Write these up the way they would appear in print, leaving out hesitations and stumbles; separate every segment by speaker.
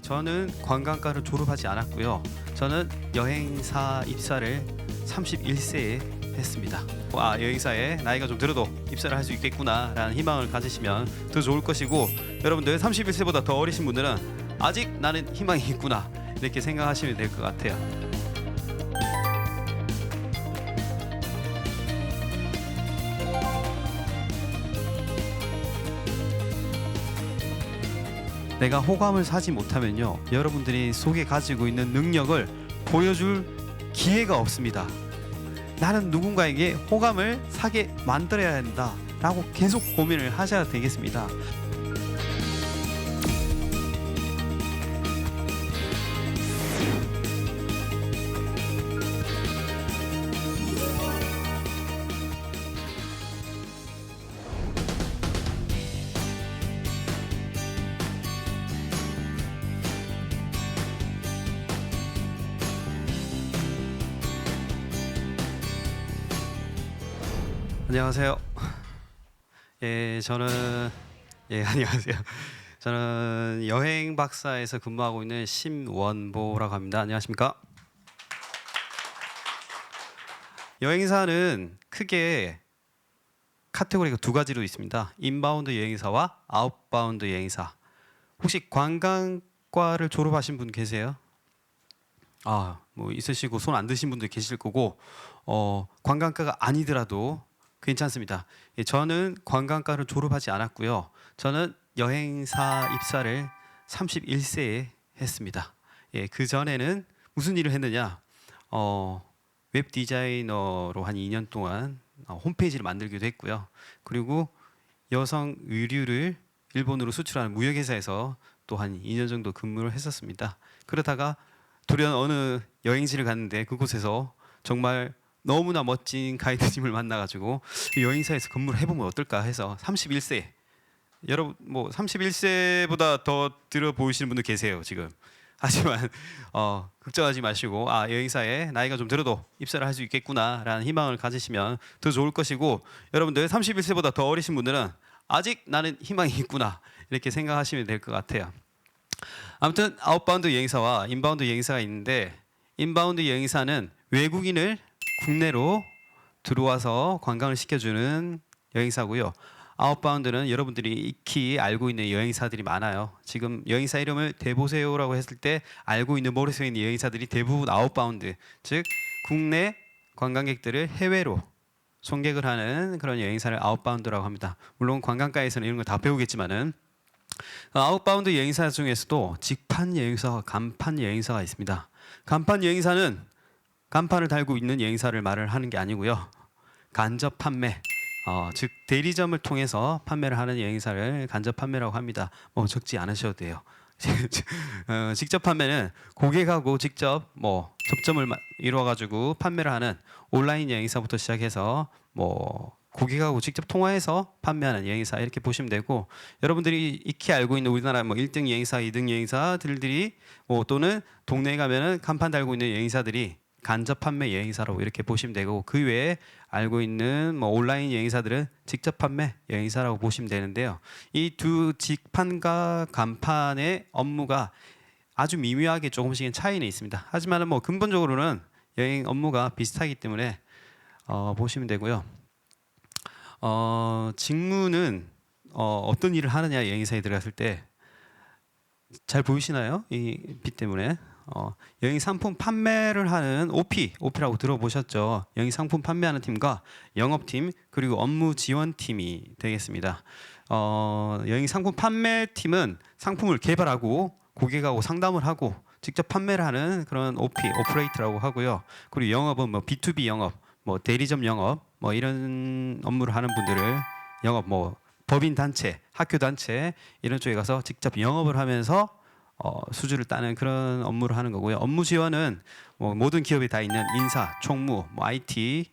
Speaker 1: 저는 관광과를 졸업하지 않았고요. 저는 여행사 입사를 31세에 했습니다. 여행사에 나이가 좀 들어도 입사를 할 수 있겠구나라는 희망을 가지시면 더 좋을 것이고, 여러분들 31세보다 더 어리신 분들은 아직 나는 희망이 있구나 이렇게 생각하시면 될 것 같아요. 내가 호감을 사지 못하면요, 여러분들이 속에 가지고 있는 능력을 보여줄 기회가 없습니다. 나는 누군가에게 호감을 사게 만들어야 한다 라고 계속 고민을 하셔야 되겠습니다. 안녕하세요. 안녕하세요. 저는 여행 박사에서 근무하고 있는 심원보라고 합니다. 안녕하십니까? 여행사는 크게 카테고리가 두 가지로 있습니다. 인바운드 여행사와 아웃바운드 여행사. 혹시 관광과를 졸업하신 분 계세요? 뭐 있으시고 손 안 드신 분들 계실 거고, 관광과가 아니더라도 괜찮습니다. 저는 관광과를 졸업하지 않았고요. 저는 여행사 입사를 31세에 했습니다. 그 전에는 무슨 일을 했느냐? 웹 디자이너로 한 2년 동안 홈페이지를 만들기도 했고요. 그리고 여성 의류를 일본으로 수출하는 무역회사에서 또 한 2년 정도 근무를 했었습니다. 그러다가 돌연 어느 여행지를 갔는데 그곳에서 정말 너무나 멋진 가이드님을 만나가지고 여행사에서 근무를 해보면 어떨까 해서 31세, 여러분 뭐 31세보다 더 들어 보이시는 분들 계세요 지금. 하지만 걱정하지 마시고, 여행사에 나이가 좀 들어도 입사를 할 수 있겠구나라는 희망을 가지시면 더 좋을 것이고, 여러분들 31세보다 더 어리신 분들은 아직 나는 희망이 있구나 이렇게 생각하시면 될 것 같아요. 아무튼 아웃바운드 여행사와 인바운드 여행사가 있는데, 인바운드 여행사는 외국인을 국내로 들어와서 관광을 시켜주는 여행사고요. 아웃바운드는 여러분들이 익히 알고 있는 여행사들이 많아요. 지금 여행사 이름을 대보세요라고 했을 때 알고 있는 머릿속에 있는 여행사들이 대부분 아웃바운드, 즉 국내 관광객들을 해외로 송객을 하는 그런 여행사를 아웃바운드라고 합니다. 물론 관광가에서는 이런 걸 다 배우겠지만은, 아웃바운드 여행사 중에서도 직판 여행사와 간판 여행사가 있습니다. 간판 여행사는 간판을 달고 있는 여행사를 말을 하는 게 아니고요. 간접 판매, 즉 대리점을 통해서 판매를 하는 여행사를 간접 판매라고 합니다. 뭐 적지 않으셔도 돼요. 직접 판매는 고객하고 직접 접점을 이루어가지고 판매를 하는 온라인 여행사부터 시작해서 고객하고 직접 통화해서 판매하는 여행사 이렇게 보시면 되고, 여러분들이 익히 알고 있는 우리나라 1등 여행사, 2등 여행사들이 또는 동네에 가면은 간판 달고 있는 여행사들이 간접 판매 여행사라고 이렇게 보시면 되고, 그 외에 알고 있는 온라인 여행사들은 직접 판매 여행사라고 보시면 되는데요. 이 두 직판과 간판의 업무가 아주 미묘하게 조금씩은 차이는 있습니다. 하지만 근본적으로는 여행 업무가 비슷하기 때문에 보시면 되고요. 직무는 어떤 일을 하느냐, 여행사에 들어갔을 때 잘 보이시나요? 이 빛 때문에. 여행 상품 판매를 하는 OP라고 들어보셨죠? 여행 상품 판매하는 팀과 영업팀 그리고 업무 지원팀이 되겠습니다. 여행 상품 판매팀은 상품을 개발하고 고객하고 상담을 하고 직접 판매를 하는 그런 오퍼레이터라고 하고요. 그리고 영업은 B2B 영업, 대리점 영업, 이런 업무를 하는 분들을 영업, 법인 단체, 학교 단체 이런 쪽에 가서 직접 영업을 하면서 수주를 따는 그런 업무를 하는 거고요. 업무 지원은 모든 기업에 다 있는 인사, 총무, IT,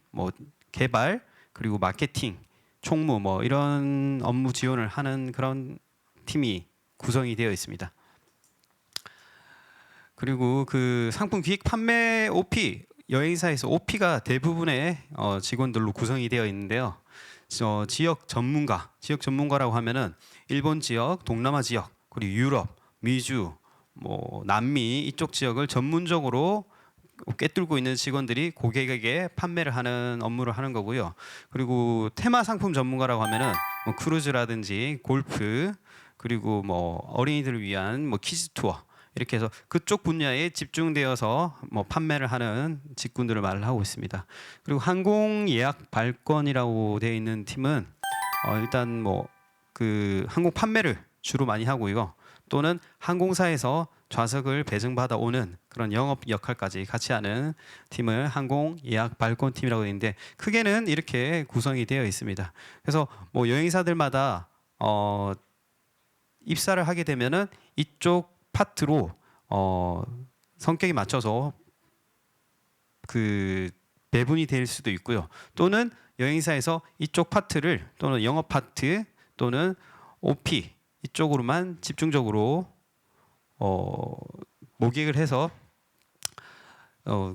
Speaker 1: 개발 그리고 마케팅, 총무 이런 업무 지원을 하는 그런 팀이 구성이 되어 있습니다. 그리고 그 상품 기획 판매 여행사에서 OP가 대부분의 직원들로 구성이 되어 있는데요. 지역 전문가라고 하면은 일본 지역, 동남아 지역, 그리고 유럽, 미주, 뭐 남미 이쪽 지역을 전문적으로 꿰뚫고 있는 직원들이 고객에게 판매를 하는 업무를 하는 거고요. 그리고 테마 상품 전문가라고 하면은 뭐 크루즈라든지 골프, 그리고 뭐 어린이들을 위한 뭐 키즈 투어, 이렇게 해서 그쪽 분야에 집중되어서 뭐 판매를 하는 직군들을 말을 하고 있습니다. 그리고 항공 예약 발권이라고 되어 있는 팀은 일단 뭐 그 항공 판매를 주로 많이 하고요. 또는 항공사에서 좌석을 배정받아 오는 그런 영업 역할까지 같이 하는 팀을 항공 예약 발권 팀이라고 되는데, 크게는 이렇게 구성이 되어 있습니다. 그래서 뭐 여행사들마다 입사를 하게 되면은 이쪽 파트로 성격에 맞춰서 그 배분이 될 수도 있고요. 또는 여행사에서 이쪽 파트를, 또는 영업 파트 또는 OP 이쪽으로만 집중적으로 모객을 해서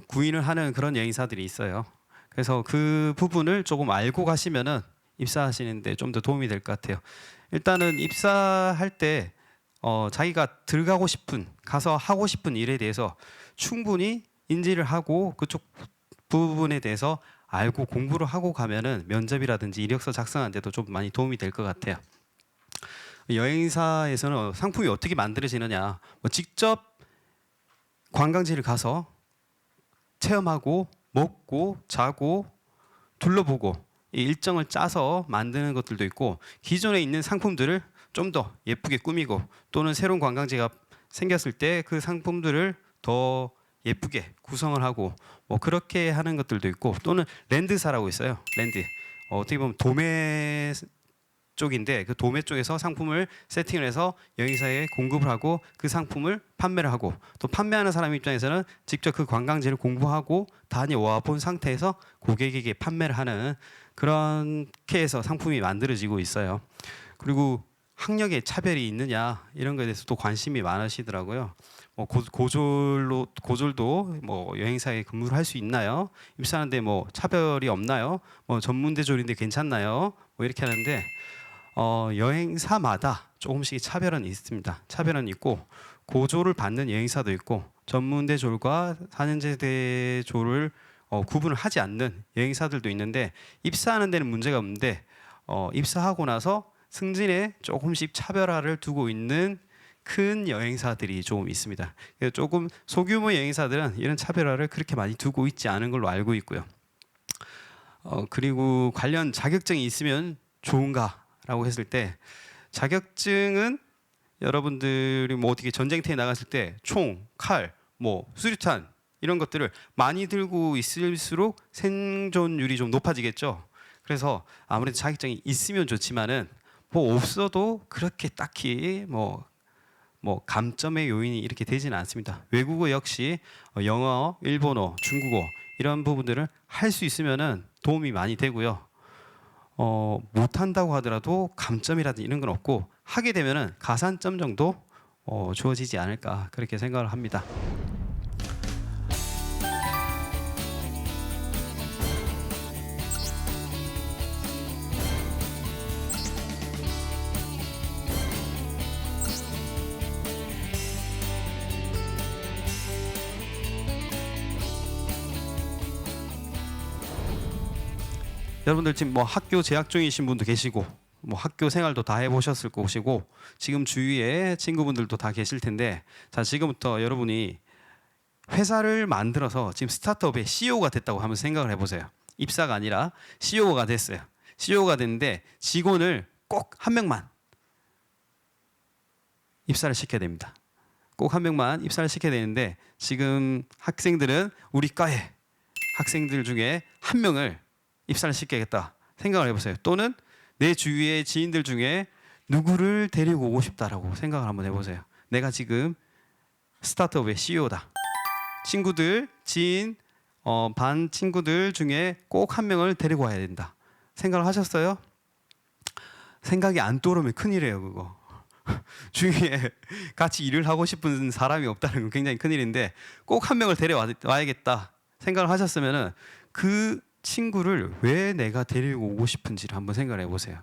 Speaker 1: 구인을 하는 그런 여행사들이 있어요. 그래서 그 부분을 조금 알고 가시면은 입사하시는데 좀 더 도움이 될 것 같아요. 일단은 입사할 때 자기가 들어가고 싶은, 가서 하고 싶은 일에 대해서 충분히 인지를 하고 그쪽 부분에 대해서 알고 공부를 하고 가면은 면접이라든지 이력서 작성하는 데도 좀 많이 도움이 될 것 같아요. 여행사에서는 상품이 어떻게 만들어지느냐, 뭐 직접 관광지를 가서 체험하고 먹고 자고 둘러보고 이 일정을 짜서 만드는 것들도 있고, 기존에 있는 상품들을 좀 더 예쁘게 꾸미고, 또는 새로운 관광지가 생겼을 때 그 상품들을 더 예쁘게 구성을 하고 뭐 그렇게 하는 것들도 있고, 또는 랜드사라고 있어요. 랜드, 어떻게 보면 도매 쪽인데 그 도매 쪽에서 상품을 세팅을 해서 여행사에 공급을 하고 그 상품을 판매를 하고, 또 판매하는 사람 입장에서는 직접 그 관광지를 공부하고 다녀와 본 상태에서 고객에게 판매를 하는, 그렇게 해서 상품이 만들어지고 있어요. 그리고 학력에 차별이 있느냐 이런 거에 대해서 또 관심이 많으시더라고요. 뭐 고졸도 뭐 여행사에 근무를 할 수 있나요? 입사하는데 뭐 차별이 없나요? 뭐 전문대졸인데 괜찮나요? 뭐 이렇게 하는데 여행사마다 조금씩 차별은 있습니다. 차별은 있고, 고졸을 받는 여행사도 있고 전문대졸과 4년제대졸을 구분을 하지 않는 여행사들도 있는데, 입사하는 데는 문제가 없는데 입사하고 나서 승진에 조금씩 차별화를 두고 있는 큰 여행사들이 조금 있습니다. 그래서 조금 소규모 여행사들은 이런 차별화를 그렇게 많이 두고 있지 않은 걸로 알고 있고요. 그리고 관련 자격증이 있으면 좋은가라고 했을 때, 자격증은 여러분들이 뭐 어떻게 전쟁터에 나갔을 때 총, 칼, 뭐 수류탄 이런 것들을 많이 들고 있을수록 생존율이 좀 높아지겠죠. 그래서 아무래도 자격증이 있으면 좋지만은 뭐 없어도 그렇게 딱히 뭐 감점의 요인이 이렇게 되지는 않습니다. 외국어 역시 영어, 일본어, 중국어 이런 부분들을 할 수 있으면은 도움이 많이 되고요. 못한다고 하더라도 감점이라든지 이런 건 없고, 하게 되면은 가산점 정도 주어지지 않을까 그렇게 생각을 합니다. 여러분들 지금 뭐 학교 재학 중이신 분도 계시고, 뭐 학교 생활도 다 해보셨을 것이고, 지금 주위에 친구분들도 다 계실 텐데, 자, 지금부터 여러분이 회사를 만들어서 지금 스타트업의 CEO가 됐다고 한번 생각을 해보세요. 입사가 아니라 CEO가 됐어요. CEO가 됐는데 직원을 꼭 한 명만 입사를 시켜야 됩니다. 꼭 한 명만 입사를 시켜야 되는데, 지금 학생들은 우리 과에 학생들 중에 한 명을 입사를 시켜야겠다 생각을 해보세요. 또는 내 주위의 지인들 중에 누구를 데리고 오고 싶다라고 생각을 한번 해보세요. 내가 지금 스타트업의 CEO다. 친구들, 지인, 반 친구들 중에 꼭 한 명을 데리고 와야 된다 생각을 하셨어요? 생각이 안 떠오르면 큰일이에요, 그거. 주위에 같이 일을 하고 싶은 사람이 없다는 건 굉장히 큰일인데, 꼭 한 명을 데려와야겠다 생각을 하셨으면은 그 친구를 왜 내가 데리고 오고 싶은지를 한번 생각을 해보세요.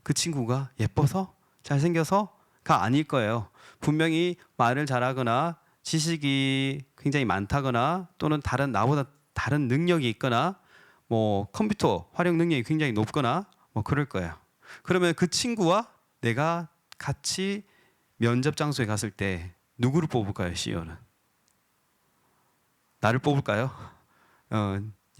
Speaker 1: 그 친구가 예뻐서, 잘생겨서, 아닐 거예요. 분명히 말을 잘하거나 지식이 굉장히 많다거나 또는 나보다 다른 능력이 있거나 뭐 컴퓨터 활용 능력이 굉장히 높거나 뭐 그럴 거예요. 그러면 그 친구와 내가 같이 면접 장소에 갔을 때 누구를 뽑을까요? CEO는 나를 뽑을까요?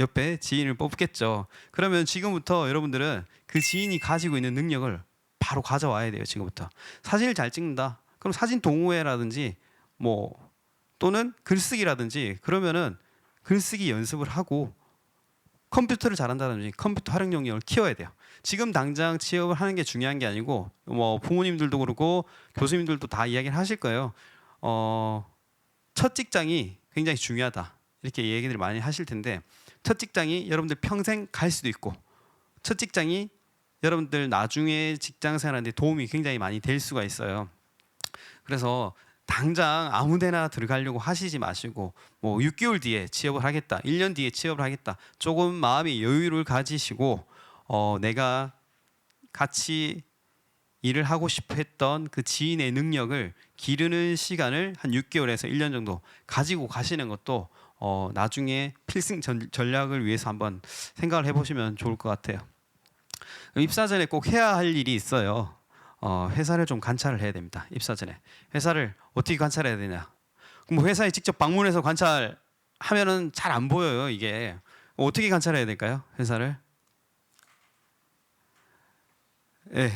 Speaker 1: 옆에 지인을 뽑겠죠. 그러면 지금부터 여러분들은 그 지인이 가지고 있는 능력을 바로 가져와야 돼요. 지금부터 사진을 잘 찍는다. 그럼 사진 동호회라든지 뭐 또는 글쓰기라든지 그러면은 글쓰기 연습을 하고 컴퓨터를 잘한다든지 컴퓨터 활용 능력을 키워야 돼요. 지금 당장 취업을 하는 게 중요한 게 아니고 뭐 부모님들도 그렇고 교수님들도 다 이야기를 하실 거예요. 첫 직장이 굉장히 중요하다. 이렇게 얘기들을 많이 하실 텐데 첫 직장이 여러분들 평생 갈 수도 있고 첫 직장이 여러분들 나중에 직장 생활하는데 도움이 굉장히 많이 될 수가 있어요. 그래서 당장 아무데나 들어가려고 하시지 마시고 뭐 6개월 뒤에 취업을 하겠다, 1년 뒤에 취업을 하겠다. 조금 마음의 여유를 가지시고 내가 같이 일을 하고 싶어 했던 그 지인의 능력을 기르는 시간을 한 6개월에서 1년 정도 가지고 가시는 것도 나중에 필승 전략을 위해서 한번 생각을 해보시면 좋을 것 같아요. 입사 전에 꼭 해야 할 일이 있어요. 회사를 좀 관찰을 해야 됩니다. 입사 전에 회사를 어떻게 관찰해야 되냐? 뭐 회사에 직접 방문해서 관찰하면은 잘 안 보여요. 이게 어떻게 관찰해야 될까요? 회사를? 예,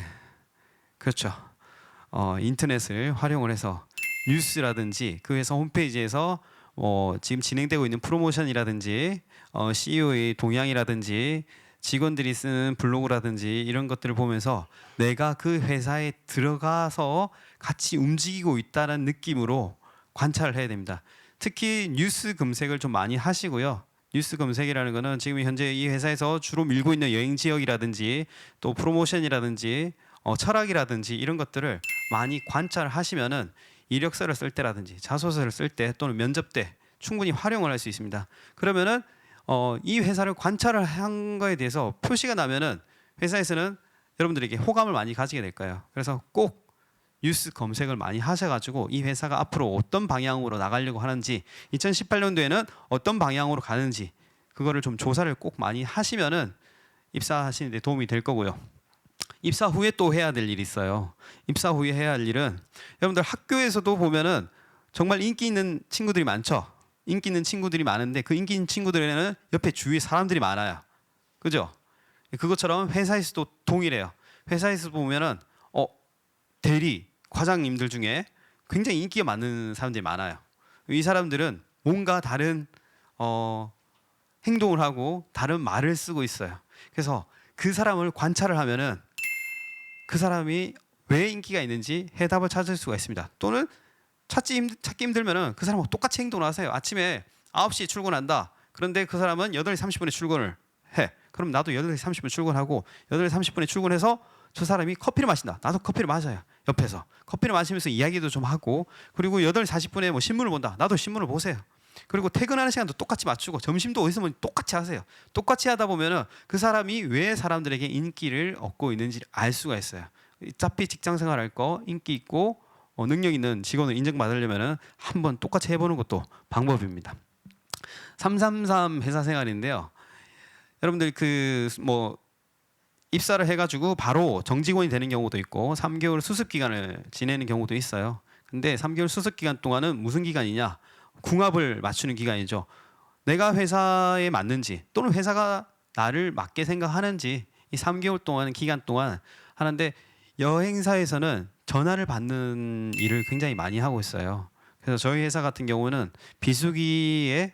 Speaker 1: 그렇죠. 인터넷을 활용을 해서 뉴스라든지 그 회사 홈페이지에서 지금 진행되고 있는 프로모션이라든지 CEO의 동향이라든지 직원들이 쓰는 블로그라든지 이런 것들을 보면서 내가 그 회사에 들어가서 같이 움직이고 있다는 느낌으로 관찰을 해야 됩니다. 특히 뉴스 검색을 좀 많이 하시고요. 뉴스 검색이라는 거는 지금 현재 이 회사에서 주로 밀고 있는 여행 지역이라든지 또 프로모션이라든지 철학이라든지 이런 것들을 많이 관찰을 하시면은 이력서를 쓸 때라든지 자소서를 쓸 때 또는 면접 때 충분히 활용을 할 수 있습니다. 그러면은 이 회사를 관찰을 한 거에 대해서 표시가 나면은 회사에서는 여러분들에게 호감을 많이 가지게 될 거예요. 그래서 꼭 뉴스 검색을 많이 하셔가지고 이 회사가 앞으로 어떤 방향으로 나가려고 하는지 2018년도에는 어떤 방향으로 가는지 그거를 좀 조사를 꼭 많이 하시면은 입사하시는 데 도움이 될 거고요. 입사 후에 또 해야 될 일이 있어요. 입사 후에 해야 할 일은 여러분들 학교에서도 보면은 정말 인기 있는 친구들이 많죠. 인기 있는 친구들이 많은데 그 인기 있는 친구들에는 옆에 주위에 사람들이 많아요. 그죠? 그것처럼 회사에서도 동일해요. 회사에서 보면은 대리, 과장님들 중에 굉장히 인기가 많은 사람들이 많아요. 이 사람들은 뭔가 다른 행동을 하고 다른 말을 쓰고 있어요. 그래서 그 사람을 관찰을 하면은 그 사람이 왜 인기가 있는지 해답을 찾을 수가 있습니다. 또는 찾기 힘들면은 그 사람하고 똑같이 행동을 하세요. 아침에 9시에 출근한다. 그런데 그 사람은 8시 30분에 출근을 해. 그럼 나도 8시 30분 출근하고 8시 30분에 출근해서 저 사람이 커피를 마신다. 나도 커피를 마셔요. 옆에서 커피를 마시면서 이야기도 좀 하고 그리고 8시 40분에 뭐 신문을 본다. 나도 신문을 보세요. 그리고 퇴근하는 시간도 똑같이 맞추고 점심도 어디서 뭐 똑같이 하세요. 똑같이 하다 보면은 그 사람이 왜 사람들에게 인기를 얻고 있는지 알 수가 있어요. 어차피 직장 생활할 거 인기 있고 능력 있는 직원을 인정받으려면은 한번 똑같이 해보는 것도 방법입니다. 333 회사 생활인데요. 여러분들 입사를 해가지고 바로 정직원이 되는 경우도 있고 3개월 수습 기간을 지내는 경우도 있어요. 근데 3개월 수습 기간 동안은 무슨 기간이냐? 궁합을 맞추는 기간이죠. 내가 회사에 맞는지 또는 회사가 나를 맞게 생각하는지 이 3개월 동안 기간 동안 하는데 여행사에서는 전화를 받는 일을 굉장히 많이 하고 있어요. 그래서 저희 회사 같은 경우는 비수기에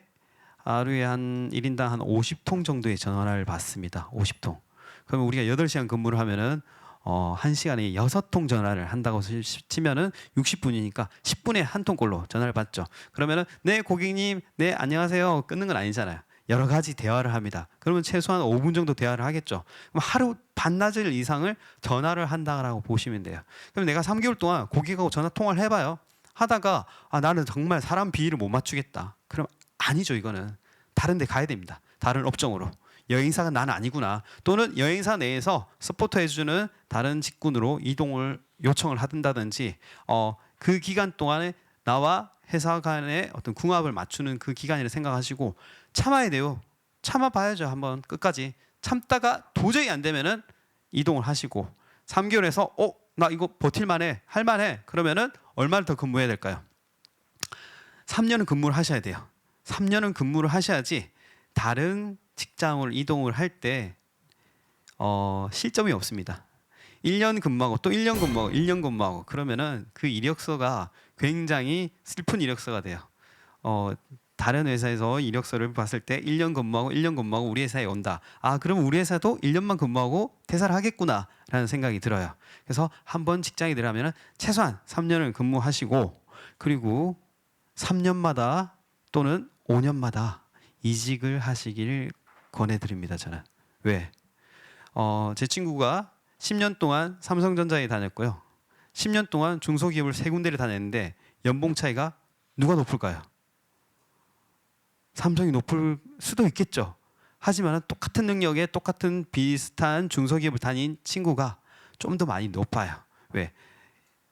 Speaker 1: 하루에 한 1인당 한 50통 정도의 전화를 받습니다. 50통. 그러면 우리가 8시간 근무를 하면은 1시간에 6통 전화를 한다고 치면은 60분이니까 10분에 한 통꼴로 전화를 받죠. 그러면은 네 고객님, 네 안녕하세요 끊는 건 아니잖아요. 여러 가지 대화를 합니다. 그러면 최소한 5분 정도 대화를 하겠죠. 그럼 하루 반나절 이상을 전화를 한다고 보시면 돼요. 그럼 내가 3개월 동안 고객하고 전화 통화를 해봐요. 하다가 나는 정말 사람 비위를 못 맞추겠다. 그럼 아니죠. 이거는 다른 데 가야 됩니다. 다른 업종으로. 여행사가 나는 아니구나. 또는 여행사 내에서 서포트해주는 다른 직군으로 이동을 요청을 한다든지 그 기간 동안에 나와 회사 간의 어떤 궁합을 맞추는 그 기간이라 생각하시고 참아야 돼요. 참아봐야죠. 한번 끝까지. 참다가 도저히 안 되면은 이동을 하시고 3개월에서 나 이거 버틸만해 할만해 그러면은 얼마를 더 근무해야 될까요? 3년은 근무를 하셔야 돼요. 3년은 근무를 하셔야지 다른 직장을 이동을 할 때 실점이 없습니다. 1년 근무하고 또 1년 근무하고 1년 근무하고 그러면은 그 이력서가 굉장히 슬픈 이력서가 돼요. 다른 회사에서 이력서를 봤을 때 1년 근무하고 1년 근무하고 우리 회사에 온다. 아, 그럼 우리 회사도 1년만 근무하고 퇴사를 하겠구나라는 생각이 들어요. 그래서 한번 직장에 들어가면 최소한 3년을 근무하시고 그리고 3년마다 또는 5년마다 이직을 하시길 권해드립니다. 저는. 왜? 제 친구가 10년 동안 삼성전자에 다녔고요. 10년 동안 중소기업을 3군데를 다녔는데 연봉 차이가 누가 높을까요? 삼성이 높을 수도 있겠죠. 하지만 똑같은 능력에 똑같은 비슷한 중소기업을 다닌 친구가 좀 더 많이 높아요. 왜?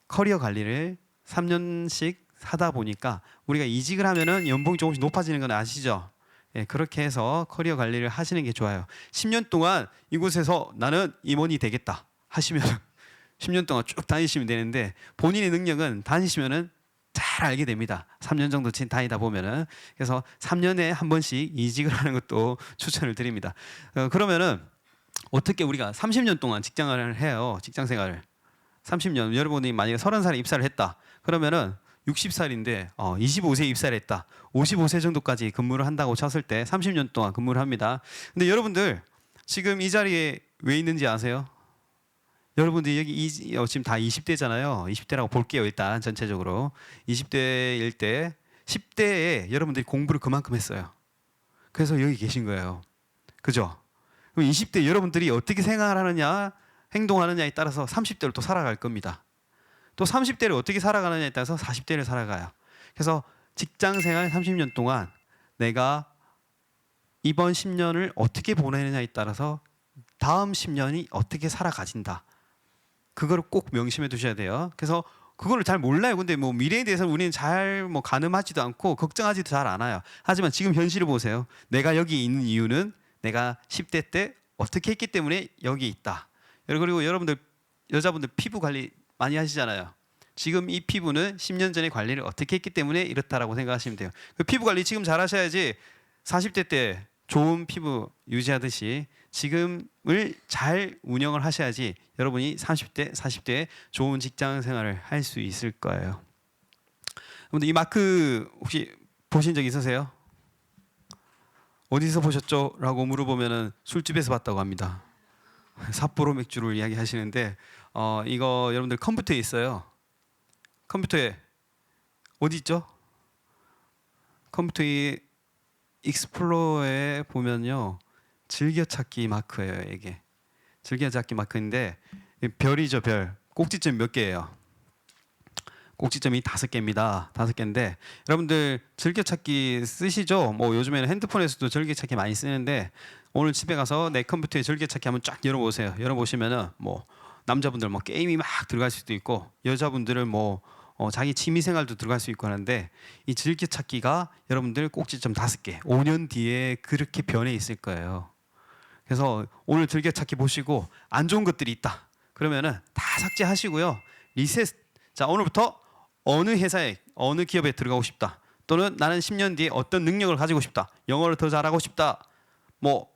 Speaker 1: 커리어 관리를 3년씩 하다 보니까 우리가 이직을 하면은 연봉이 조금씩 높아지는 건 아시죠? 예, 그렇게 해서 커리어 관리를 하시는 게 좋아요. 10년 동안 이곳에서 나는 임원이 되겠다 하시면 10년 동안 쭉 다니시면 되는데 본인의 능력은 다니시면은 잘 알게 됩니다. 3년 정도 다니다 보면은. 그래서 3년에 한 번씩 이직을 하는 것도 추천을 드립니다. 그러면은 어떻게 우리가 30년 동안 직장을 해요. 직장 생활을. 30년. 여러분이 만약에 30살에 입사를 했다. 그러면은 60살인데 25세에 입사를 했다. 55세 정도까지 근무를 한다고 쳤을 때 30년 동안 근무를 합니다. 근데 여러분들 지금 이 자리에 왜 있는지 아세요? 여러분들 여기 지금 다 20대잖아요. 20대라고 볼게요. 일단 전체적으로 20대일 때 10대에 여러분들이 공부를 그만큼 했어요. 그래서 여기 계신 거예요. 그죠? 그럼 20대 여러분들이 어떻게 생활하느냐 행동하느냐에 따라서 30대를 또 살아갈 겁니다. 또 30대를 어떻게 살아가느냐에 따라서 40대를 살아가요. 그래서 직장 생활 30년 동안 내가 이번 10년을 어떻게 보내느냐에 따라서 다음 10년이 어떻게 살아가진다. 그거를 꼭 명심해 두셔야 돼요. 그래서 그거를 잘 몰라요. 근데 뭐 미래에 대해서 우리는 잘 뭐 가늠하지도 않고 걱정하지도 잘 않아요. 하지만 지금 현실을 보세요. 내가 여기 있는 이유는 내가 10대 때 어떻게 했기 때문에 여기 있다. 그리고 여러분들 여자분들 피부 관리 많이 하시잖아요. 지금 이 피부는 10년 전에 관리를 어떻게 했기 때문에 이렇다라고 생각하시면 돼요. 그 피부 관리 지금 잘 하셔야지 40대 때 좋은 피부 유지하듯이 지금을 잘 운영을 하셔야지 여러분이 30대, 40대에 좋은 직장 생활을 할 수 있을 거예요. 여러분들 이 마크 혹시 보신 적 있으세요? 어디서 보셨죠? 라고 물어보면은 술집에서 봤다고 합니다. 삿포로 맥주를 이야기하시는데 이거 여러분들 컴퓨터에 있어요. 컴퓨터에 어디 있죠? 컴퓨터에 익스플로어에 보면요 즐겨찾기 마크예요. 이게 즐겨찾기 마크인데 별이죠. 별 꼭지점 몇 개예요? 꼭지점이 5개입니다. 5개인데 여러분들 즐겨찾기 쓰시죠? 뭐 요즘에는 핸드폰에서도 즐겨찾기 많이 쓰는데 오늘 집에 가서 내 컴퓨터에 즐겨찾기 한번 쫙 열어보세요. 열어보시면은 뭐 남자분들 뭐 게임이 막 들어갈 수도 있고 여자분들은 뭐 자기 취미생활도 들어갈 수 있고 하는데 이 즐겨찾기가 여러분들 꼭지점 5개 5년 뒤에 그렇게 변해 있을 거예요. 그래서 오늘 즐겨찾기 보시고 안 좋은 것들이 있다 그러면은 다 삭제하시고요. 리셋. 자, 오늘부터 어느 회사에 어느 기업에 들어가고 싶다 또는 나는 10년 뒤에 어떤 능력을 가지고 싶다, 영어를 더 잘하고 싶다, 뭐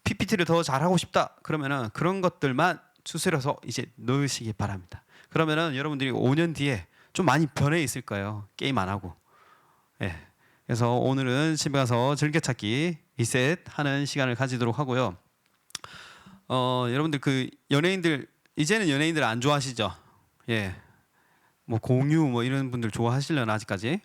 Speaker 1: PPT를 더 잘하고 싶다 그러면은 그런 것들만 추스려서 이제 넣으시기 바랍니다. 그러면은 여러분들이 5년 뒤에 좀 많이 변해 있을 거예요. 게임 안 하고. 예. 그래서 오늘은 집에 가서 즐겨찾기 리셋하는 시간을 가지도록 하고요. 여러분들 그 연예인들 이제는 연예인들 안 좋아하시죠? 예. 뭐 공유 뭐 이런 분들 좋아하시려나 아직까지?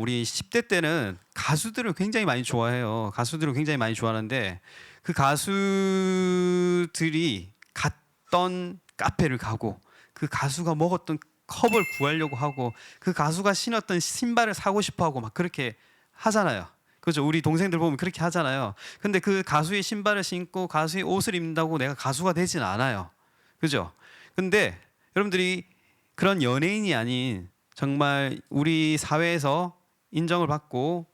Speaker 1: 우리 10대 때는 가수들을 굉장히 많이 좋아해요. 가수들을 굉장히 많이 좋아하는데 그 가수들이 갔던 카페를 가고 그 가수가 먹었던 컵을 구하려고 하고 그 가수가 신었던 신발을 사고 싶어하고 막 그렇게 하잖아요. 그죠? 우리 동생들 보면 그렇게 하잖아요. 근데 그 가수의 신발을 신고 가수의 옷을 입는다고 내가 가수가 되진 않아요. 그죠? 근데 여러분들이 그런 연예인이 아닌 정말 우리 사회에서 인정을 받고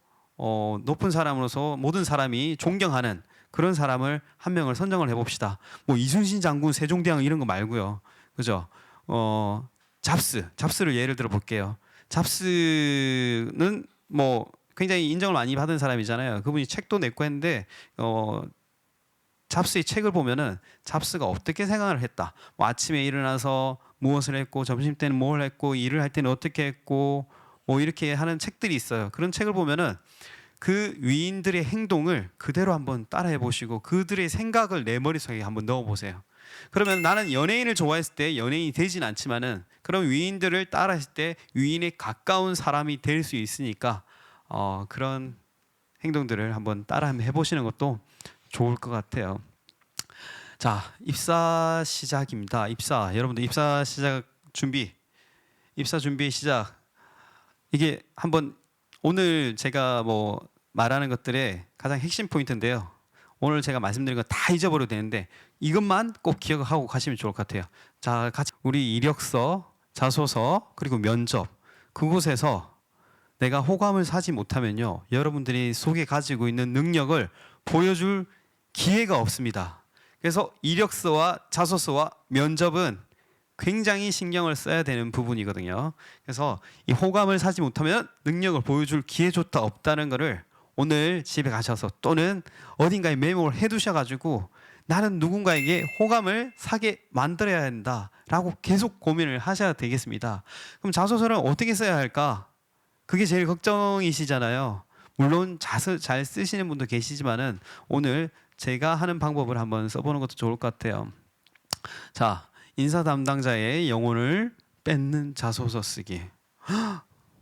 Speaker 1: 높은 사람으로서 모든 사람이 존경하는 그런 사람을 한 명을 선정을 해봅시다. 뭐 이순신 장군, 세종대왕 이런 거 말고요. 그죠? 잡스를 예를 들어 볼게요. 잡스는 뭐 굉장히 인정을 많이 받은 사람이잖아요. 그분이 책도 냈고 했는데 잡스의 책을 보면은 잡스가 어떻게 생각을 했다. 뭐 아침에 일어나서 무엇을 했고 점심 때는 뭘 했고 일을 할 때는 어떻게 했고 뭐 이렇게 하는 책들이 있어요. 그런 책을 보면은 그 위인들의 행동을 그대로 한번 따라해 보시고 그들의 생각을 내 머릿속에 한번 넣어 보세요. 그러면 나는 연예인을 좋아했을 때 연예인이 되진 않지만은 그런 위인들을 따라했을 때 위인에 가까운 사람이 될 수 있으니까 그런 행동들을 한번 따라 한번 해보시는 것도 좋을 것 같아요. 자, 입사 시작입니다. 여러분들 입사 시작 입사 준비 시작. 이게 한번 오늘 제가 뭐 말하는 것들의 가장 핵심 포인트인데요. 오늘 제가 말씀드린 거 다 잊어버려도 되는데 이것만 꼭 기억하고 가시면 좋을 것 같아요. 자, 같이 우리 이력서, 자소서 그리고 면접 그곳에서 내가 호감을 사지 못하면요, 여러분들이 속에 가지고 있는 능력을 보여줄 기회가 없습니다. 그래서 이력서와 자소서와 면접은 굉장히 신경을 써야 되는 부분이거든요. 그래서 이 호감을 사지 못하면 능력을 보여줄 기회조차 없다는 것을 오늘 집에 가셔서 또는 어딘가에 메모를 해두셔가지고 나는 누군가에게 호감을 사게 만들어야 한다라고 계속 고민을 하셔야 되겠습니다. 그럼 자소서를 어떻게 써야 할까? 그게 제일 걱정이시잖아요. 물론 잘 쓰시는 분도 계시지만은 오늘 제가 하는 방법을 한번 써보는 것도 좋을 것 같아요. 자, 인사 담당자의 영혼을 뺏는 자소서 쓰기.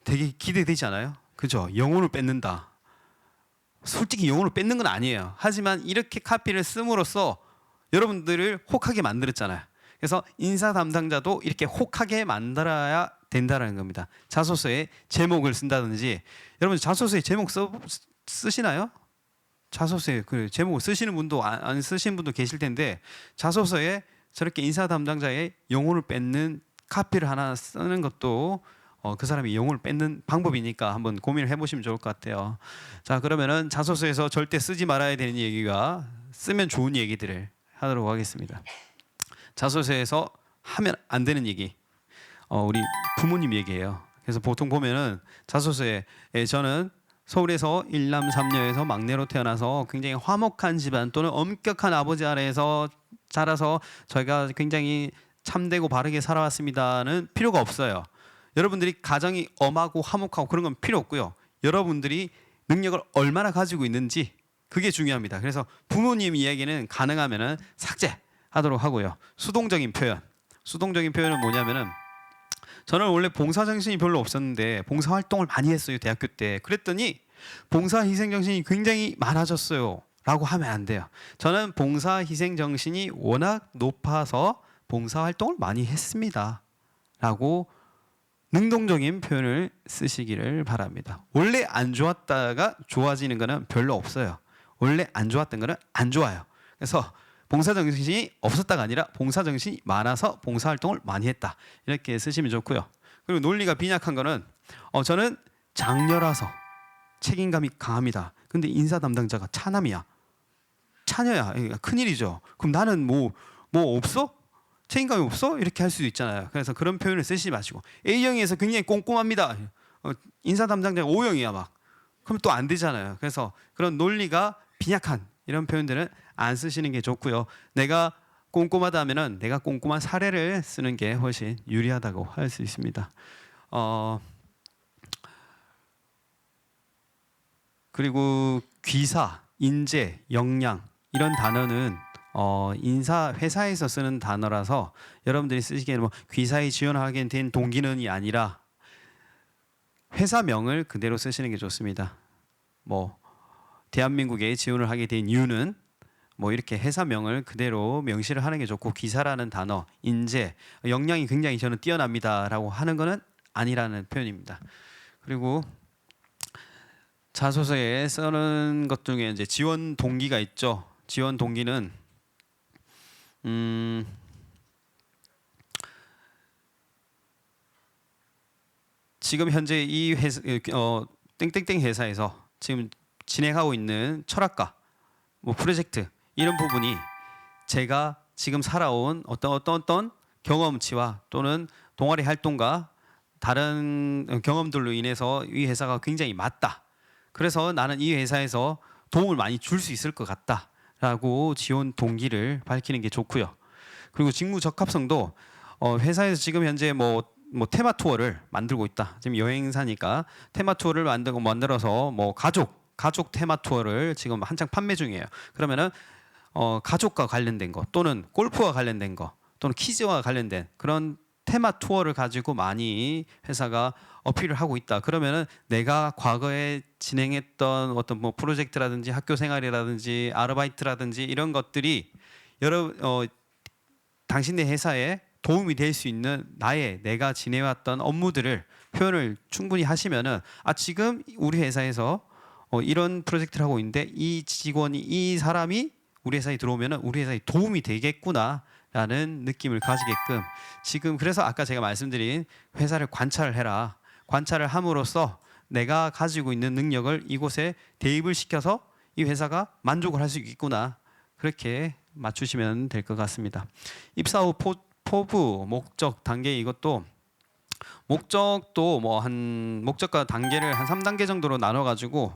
Speaker 1: 되게 기대되지 않아요? 그죠? 영혼을 뺏는다. 솔직히 영혼을 뺏는 건 아니에요. 하지만 이렇게 카피를 씀으로써 여러분들을 혹하게 만들었잖아요. 그래서 인사 담당자도 이렇게 혹하게 만들어야 된다는 겁니다. 자소서에 제목을 쓴다든지, 여러분 자소서에 제목 쓰시나요? 자소서에 그 제목을 쓰시는 분도 안 쓰시는 분도 계실 텐데 자소서에 저렇게 인사 담당자의 영혼을 뺏는 카피를 하나 쓰는 것도 그 사람이 영혼을 뺏는 방법이니까 한번 고민을 해보시면 좋을 것 같아요. 자, 그러면은 자소서에서 절대 쓰지 말아야 되는 얘기가 쓰면 좋은 얘기들을 하도록 하겠습니다. 자소서에서 하면 안 되는 얘기, 우리 부모님 얘기예요. 그래서 보통 보면은 자소서에 저는 서울에서 일남 삼녀에서 막내로 태어나서 굉장히 화목한 집안 또는 엄격한 아버지 아래에서 자라서 저희가 굉장히 참되고 바르게 살아왔습니다는 필요가 없어요. 여러분들이 가정이 엄하고 화목하고 그런 건 필요 없고요. 여러분들이 능력을 얼마나 가지고 있는지 그게 중요합니다. 그래서 부모님 이야기는 가능하면은 삭제하도록 하고요. 수동적인 표현은 뭐냐면은 저는 원래 봉사정신이 별로 없었는데 봉사활동을 많이 했어요. 대학교 때. 그랬더니 봉사희생정신이 굉장히 많아졌어요 라고 하면 안 돼요. 저는 봉사희생정신이 워낙 높아서 봉사활동을 많이 했습니다 라고 능동적인 표현을 쓰시기를 바랍니다. 원래 안 좋았다가 좋아지는 거는 별로 없어요. 원래 안 좋았던 거는 안 좋아요. 그래서 봉사정신이 없었다가 아니라 봉사정신이 많아서 봉사활동을 많이 했다, 이렇게 쓰시면 좋고요. 그리고 논리가 빈약한 거는 저는 장녀라서 책임감이 강합니다. 근데 인사 담당자가 차남이야, 차녀야, 큰일이죠. 그럼 나는 뭐 없어? 책임감이 없어? 이렇게 할 수도 있잖아요. 그래서 그런 표현을 쓰시지 마시고, A형에서 굉장히 꼼꼼합니다, 인사 담당자가 O형이야 막, 그럼 또 안 되잖아요. 그래서 그런 논리가 빈약한 이런 표현들은 안 쓰시는 게 좋고요. 내가 꼼꼼하다 하면은 내가 꼼꼼한 사례를 쓰는 게 훨씬 유리하다고 할 수 있습니다. 그리고 귀사, 인재, 역량 이런 단어는 회사에서 쓰는 단어라서 여러분들이 쓰시기에는 뭐 귀사에 지원하게 된 동기는이 아니라 회사명을 그대로 쓰시는 게 좋습니다. 뭐 대한민국에 지원을 하게 된 이유는 뭐 이렇게 회사명을 그대로 명시를 하는 게 좋고, 기사라는 단어, 인재, 역량이 굉장히 저는 뛰어납니다라고 하는 거는 아니라는 표현입니다. 그리고 자소서에 쓰는 것 중에 이제 지원 동기가 있죠. 지원 동기는 지금 현재 이 회사 땡땡땡 회사에서 지금 진행하고 있는 철학과 뭐 프로젝트 이런 부분이 제가 지금 살아온 어떤 경험치와 또는 동아리 활동과 다른 경험들로 인해서 이 회사가 굉장히 맞다. 그래서 나는 이 회사에서 도움을 많이 줄 수 있을 것 같다라고 지원 동기를 밝히는 게 좋고요. 그리고 직무 적합성도 회사에서 지금 현재 뭐 테마 투어를 만들고 있다. 지금 여행사니까 테마 투어를 만들어서 뭐 가족 테마 투어를 지금 한창 판매 중이에요. 그러면은 가족과 관련된 거 또는 골프와 관련된 거 또는 퀴즈와 관련된 그런 테마 투어를 가지고 많이 회사가 어필을 하고 있다. 그러면은 내가 과거에 진행했던 어떤 뭐 프로젝트라든지 학교 생활이라든지 아르바이트라든지 이런 것들이 당신네 회사에 도움이 될 수 있는 내가 지내왔던 업무들을 표현을 충분히 하시면은 지금 우리 회사에서 이런 프로젝트를 하고 있는데 이 사람이 우리 회사에 들어오면은 우리 회사에 도움이 되겠구나라는 느낌을 가지게끔 지금 그래서 아까 제가 말씀드린 회사를 관찰을 해라. 관찰을 함으로써 내가 가지고 있는 능력을 이곳에 대입을 시켜서 이 회사가 만족을 할 수 있겠구나. 그렇게 맞추시면 될 것 같습니다. 입사 후 포부, 목적, 단계 이것도 목적도 목적과 단계를 한 3단계 정도로 나눠 가지고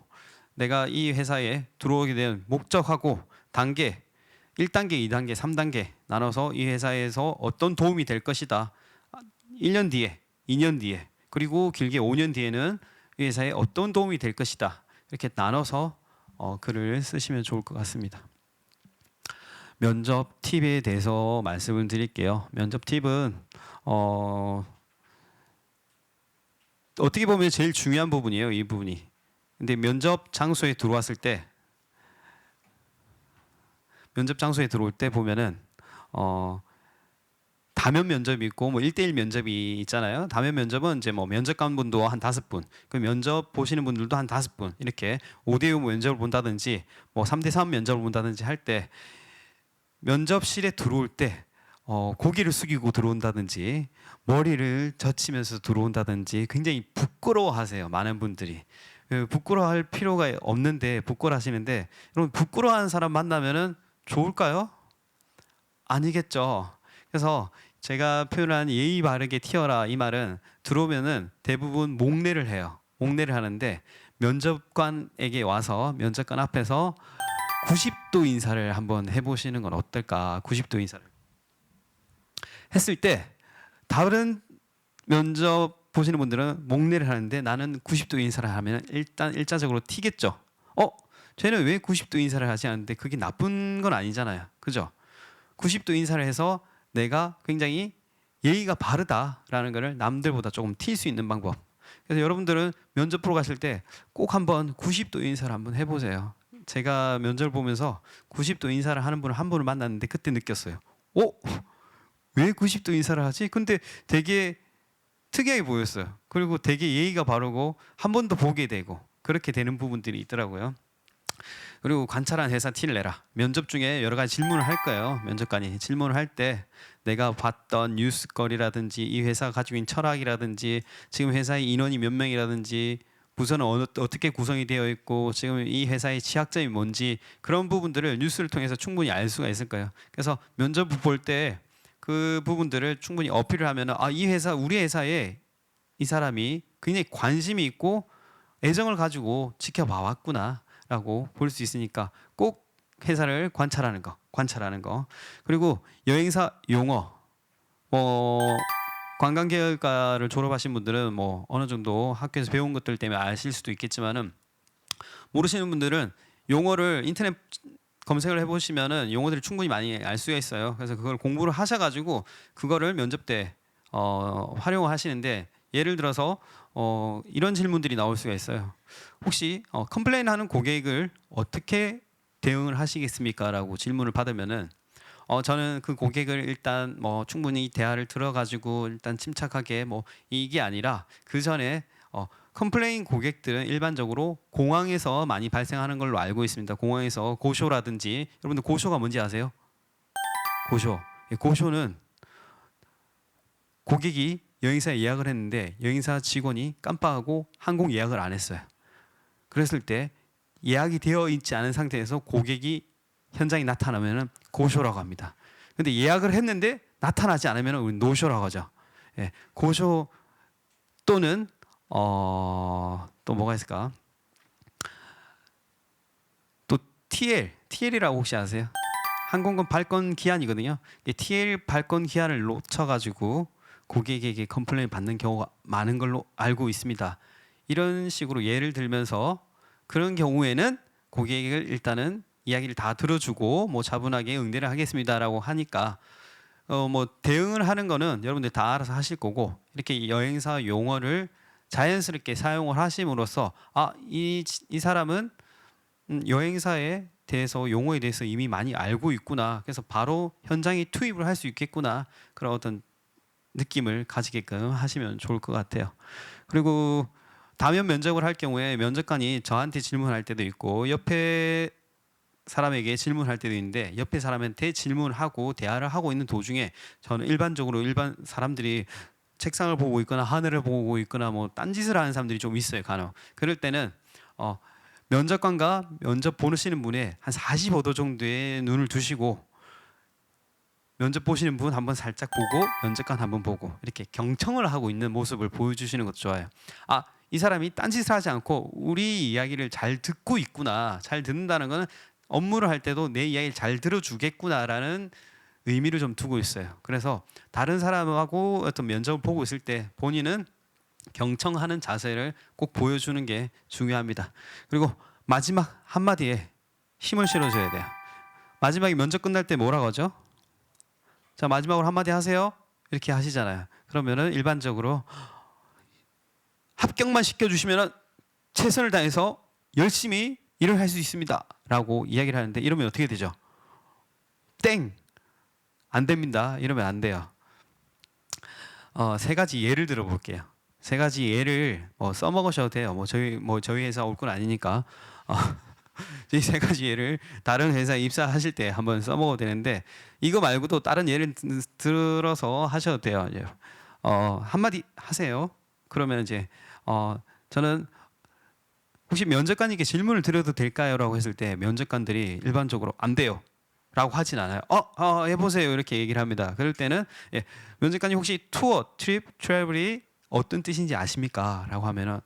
Speaker 1: 내가 이 회사에 들어오게 된 목적하고 단계 1단계, 2단계, 3단계 나눠서 이 회사에서 어떤 도움이 될 것이다. 1년 뒤에, 2년 뒤에, 그리고 길게 5년 뒤에는 이 회사에 어떤 도움이 될 것이다. 이렇게 나눠서 글을 쓰시면 좋을 것 같습니다. 면접 팁에 대해서 말씀을 드릴게요. 면접 팁은 어떻게 보면 제일 중요한 부분이에요. 이 부분이. 근데 면접 장소에 들어올 때 보면은 다면 면접이 있고 뭐 1대1 면접이 있잖아요. 다면 면접은 이제 뭐 면접관분도 한 5분, 그 면접 보시는 분들도 한 5분 이렇게 5대5 면접을 본다든지 뭐 3대3 면접을 본다든지 할 때 면접실에 들어올 때 고개를 숙이고 들어온다든지 머리를 젖히면서 들어온다든지 굉장히 부끄러워하세요. 많은 분들이. 부끄러워할 필요가 없는데 부끄러워하시는데 여러분 부끄러워하는 사람 만나면은 좋을까요? 아니겠죠. 그래서 제가 표현한 예의 바르게 튀어라 이 말은 들어오면은 대부분 목례를 해요. 목례를 하는데 면접관에게 와서 면접관 앞에서 90도 인사를 한번 해보시는 건 어떨까? 90도 인사를 했을 때 다른 면접 보시는 분들은 목례를 하는데 나는 90도 인사를 하면 일단 일차적으로 튀겠죠. 쟤는 왜 90도 인사를 하지 않는데 그게 나쁜 건 아니잖아요. 그죠? 90도 인사를 해서 내가 굉장히 예의가 바르다라는 것을 남들보다 조금 튈 수 있는 방법. 그래서 여러분들은 면접 보러 가실 때 꼭 한번 90도 인사를 한번 해보세요. 제가 면접을 보면서 90도 인사를 하는 분을 한 분을 만났는데 그때 느꼈어요. 왜 90도 인사를 하지? 근데 되게 특이하게 보였어요. 그리고 되게 예의가 바르고 한 번 더 보게 되고 그렇게 되는 부분들이 있더라고요. 그리고 관찰한 회사 티를 내라. 면접 중에 여러 가지 질문을 할 거예요. 면접관이 질문을 할 때 내가 봤던 뉴스거리라든지 이 회사가 가지고 있는 철학이라든지 지금 회사의 인원이 몇 명이라든지 부서는 어떻게 구성이 되어 있고 지금 이 회사의 취약점이 뭔지 그런 부분들을 뉴스를 통해서 충분히 알 수가 있을 거예요. 그래서 면접 볼 때 그 부분들을 충분히 어필을 하면 이 회사 우리 회사에 이 사람이 굉장히 관심이 있고 애정을 가지고 지켜봐 왔구나라고 볼 수 있으니까 꼭 회사를 관찰하는 거. 그리고 여행사 용어 관광계열과를 졸업하신 분들은 뭐 어느 정도 학교에서 배운 것들 때문에 아실 수도 있겠지만은 모르시는 분들은 용어를 인터넷 검색을 해보시면은 용어들을 충분히 많이 알 수가 있어요. 그래서 그걸 공부를 하셔가지고 그거를 면접 때 활용하시는데 예를 들어서 이런 질문들이 나올 수가 있어요. 혹시 컴플레인하는 고객을 어떻게 대응을 하시겠습니까?라고 질문을 받으면은 저는 그 고객을 일단 뭐 충분히 대화를 들어가지고 일단 침착하게 뭐 이게 아니라 그 전에 컴플레인 고객들은 일반적으로 공항에서 많이 발생하는 걸로 알고 있습니다. 공항에서 고쇼라든지, 여러분들 고쇼가 뭔지 아세요? 고쇼. 예, 고쇼는 고객이 여행사에 예약을 했는데 여행사 직원이 깜빡하고 항공 예약을 안 했어요. 그랬을 때 예약이 되어 있지 않은 상태에서 고객이 현장에 나타나면은 고쇼라고 합니다. 근데 예약을 했는데 나타나지 않으면 우리 노쇼라고 하죠. 예, 고쇼 또는 또 뭐가 있을까? 또 TL이라고 혹시 아세요? 항공권 발권 기한이거든요. TL 발권 기한을 놓쳐가지고 고객에게 컴플레인 받는 경우가 많은 걸로 알고 있습니다. 이런 식으로 예를 들면서 그런 경우에는 고객을 일단은 이야기를 다 들어주고 뭐 차분하게 응대를 하겠습니다라고 하니까 뭐 대응을 하는 거는 여러분들 다 알아서 하실 거고, 이렇게 여행사 용어를 자연스럽게 사용을 하심으로써 이 사람은 여행사에 대해서 용어에 대해서 이미 많이 알고 있구나, 그래서 바로 현장에 투입을 할 수 있겠구나, 그런 어떤 느낌을 가지게끔 하시면 좋을 것 같아요. 그리고 다면 면접을 할 경우에 면접관이 저한테 질문할 때도 있고 옆에 사람에게 질문할 때도 있는데, 옆에 사람한테 질문하고 대화를 하고 있는 도중에 저는 일반적으로 일반 사람들이 책상을 보고 있거나 하늘을 보고 있거나 뭐 딴짓을 하는 사람들이 좀 있어요, 간혹. 그럴 때는 면접관과 면접 보시는 분의 한 45도 정도의 눈을 두시고 면접 보시는 분 한번 살짝 보고 면접관 한번 보고 이렇게 경청을 하고 있는 모습을 보여주시는 것도 좋아요. 이 사람이 딴짓을 하지 않고 우리 이야기를 잘 듣고 있구나. 잘 듣는다는 거는 업무를 할 때도 내 이야기를 잘 들어주겠구나라는 의미를 좀 두고 있어요. 그래서 다른 사람하고 어떤 면접을 보고 있을 때 본인은 경청하는 자세를 꼭 보여주는 게 중요합니다. 그리고 마지막 한마디에 힘을 실어줘야 돼요. 마지막에 면접 끝날 때 뭐라고 하죠? 자, 마지막으로 한마디 하세요. 이렇게 하시잖아요. 그러면은 일반적으로 합격만 시켜주시면 최선을 다해서 열심히 일을 할 수 있습니다 라고 이야기를 하는데, 이러면 어떻게 되죠? 땡! 안 됩니다. 이러면 안 돼요. 세 가지 예를 들어 볼게요. 세 가지 예를 써먹으셔도 돼요. 저희 회사 올 건 아니니까 이 세 가지 예를 다른 회사에 입사하실 때 한번 써먹어도 되는데, 이거 말고도 다른 예를 들어서 하셔도 돼요. 한마디 하세요. 그러면 이제 저는 혹시 면접관님께 질문을 드려도 될까요? 라고 했을 때 면접관들이 일반적으로 안 돼요 라고 하진 않아요. 해보세요 이렇게 얘기를 합니다. 그럴 때는 면접관님 혹시 투어, 트립, 트래블이 어떤 뜻인지 아십니까? 라고 하면은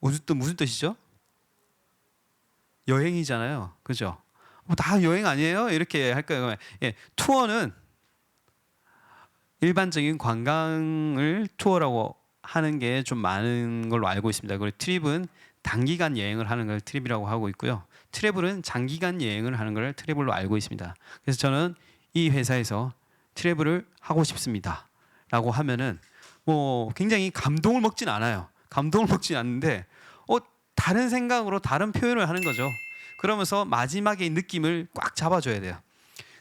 Speaker 1: 무슨 뜻이죠? 여행이잖아요. 그죠? 다 여행 아니에요? 이렇게 할까요? 투어는 일반적인 관광을 투어라고 하는 게 좀 많은 걸로 알고 있습니다. 그리고 트립은 단기간 여행을 하는 걸 트립이라고 하고 있고요. 트래블은 장기간 여행을 하는 걸 트래블로 알고 있습니다. 그래서 저는 이 회사에서 트래블을 하고 싶습니다 라고 하면은 뭐 굉장히 감동을 먹진 않아요. 감동을 먹진 않는데 다른 생각으로 다른 표현을 하는 거죠. 그러면서 마지막에 느낌을 꽉 잡아줘야 돼요.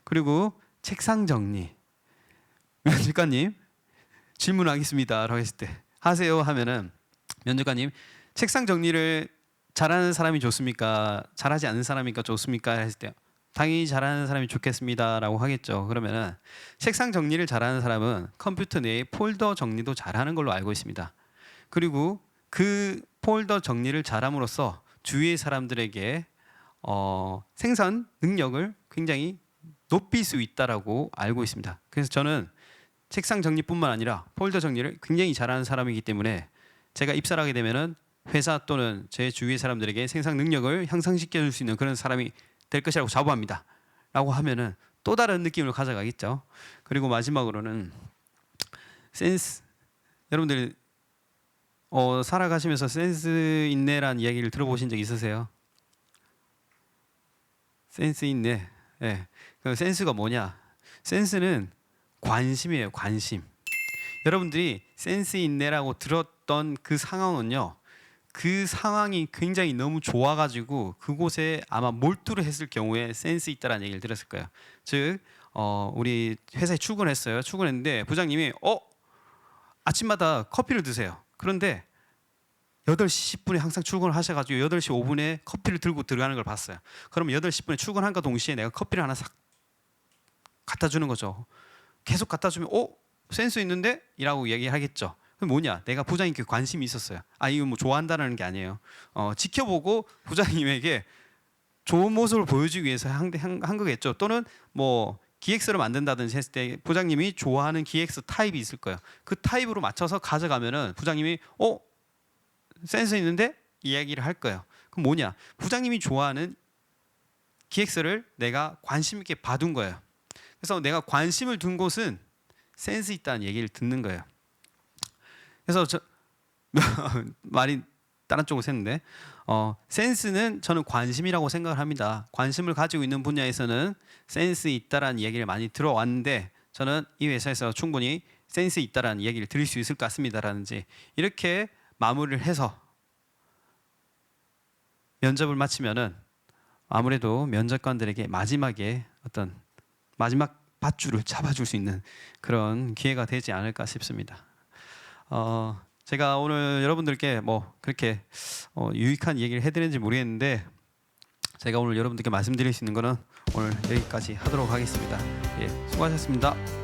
Speaker 1: 그리고 책상 정리. 면접관님 질문하겠습니다 라고 했을 때 하세요 하면은 면접관님 책상 정리를 잘하는 사람이 좋습니까? 잘하지 않는 사람이니까 좋습니까? 했을 때 당연히 잘하는 사람이 좋겠습니다 라고 하겠죠. 그러면은 책상 정리를 잘하는 사람은 컴퓨터 내에 폴더 정리도 잘하는 걸로 알고 있습니다. 그리고 그 폴더 정리를 잘함으로써 주위의 사람들에게 생산 능력을 굉장히 높일 수 있다라고 알고 있습니다. 그래서 저는 책상 정리뿐만 아니라 폴더 정리를 굉장히 잘하는 사람이기 때문에 제가 입사를 하게 되면은 회사 또는 제 주위의 사람들에게 생산 능력을 향상시켜 줄 수 있는 그런 사람이 될 것이라고 자부합니다 라고 하면은 또 다른 느낌을 가져가겠죠. 그리고 마지막으로는 센스. 여러분들 살아가시면서 센스 있네라는 이야기를 들어보신 적 있으세요? 센스 있네. 그 센스가 뭐냐? 센스는 관심이에요. 관심. 여러분들이 센스 있네라고 들었던 그 상황은요, 그 상황이 굉장히 너무 좋아가지고 그곳에 아마 몰두를 했을 경우에 센스 있다라는 얘기를 들었을 거예요. 즉 우리 회사에 출근했어요. 출근했는데 부장님이 아침마다 커피를 드세요. 그런데 8시 10분에 항상 출근을 하셔가지고 8시 5분에 커피를 들고 들어가는 걸 봤어요. 그러면 8시 10분에 출근한과 동시에 내가 커피를 하나 싹 갖다 주는 거죠. 계속 갖다 주면 센스 있는데? 이라고 얘기하겠죠. 그럼 뭐냐? 내가 부장님께 관심이 있었어요. 이거 뭐 좋아한다는 게 아니에요. 지켜보고 부장님에게 좋은 모습을 보여주기 위해서 한 거겠죠. 또는 뭐 기획서를 만든다든지 했을 때 부장님이 좋아하는 기획서 타입이 있을 거예요. 그 타입으로 맞춰서 가져가면은 부장님이 센스 있는데? 이야기를 할 거예요. 그럼 뭐냐? 부장님이 좋아하는 기획서를 내가 관심 있게 봐둔 거예요. 그래서 내가 관심을 둔 곳은 센스 있다는 얘기를 듣는 거예요. 그래서 말이 다른 쪽으로 샜는데 센스는 저는 관심이라고 생각을 합니다. 관심을 가지고 있는 분야에서는 센스 있다라는 얘기를 많이 들어왔는데 저는 이 회사에서 충분히 센스 있다라는 얘기를 드릴 수 있을 것 같습니다라든지 이렇게 마무리를 해서 면접을 마치면은 아무래도 면접관들에게 마지막에 어떤 마지막 밧줄을 잡아줄 수 있는 그런 기회가 되지 않을까 싶습니다. 제가 오늘 여러분들께 뭐 그렇게 유익한 얘기를 해드렸는지 모르겠는데 제가 오늘 여러분들께 말씀드릴 수 있는 거는 오늘 여기까지 하도록 하겠습니다. 예, 수고하셨습니다.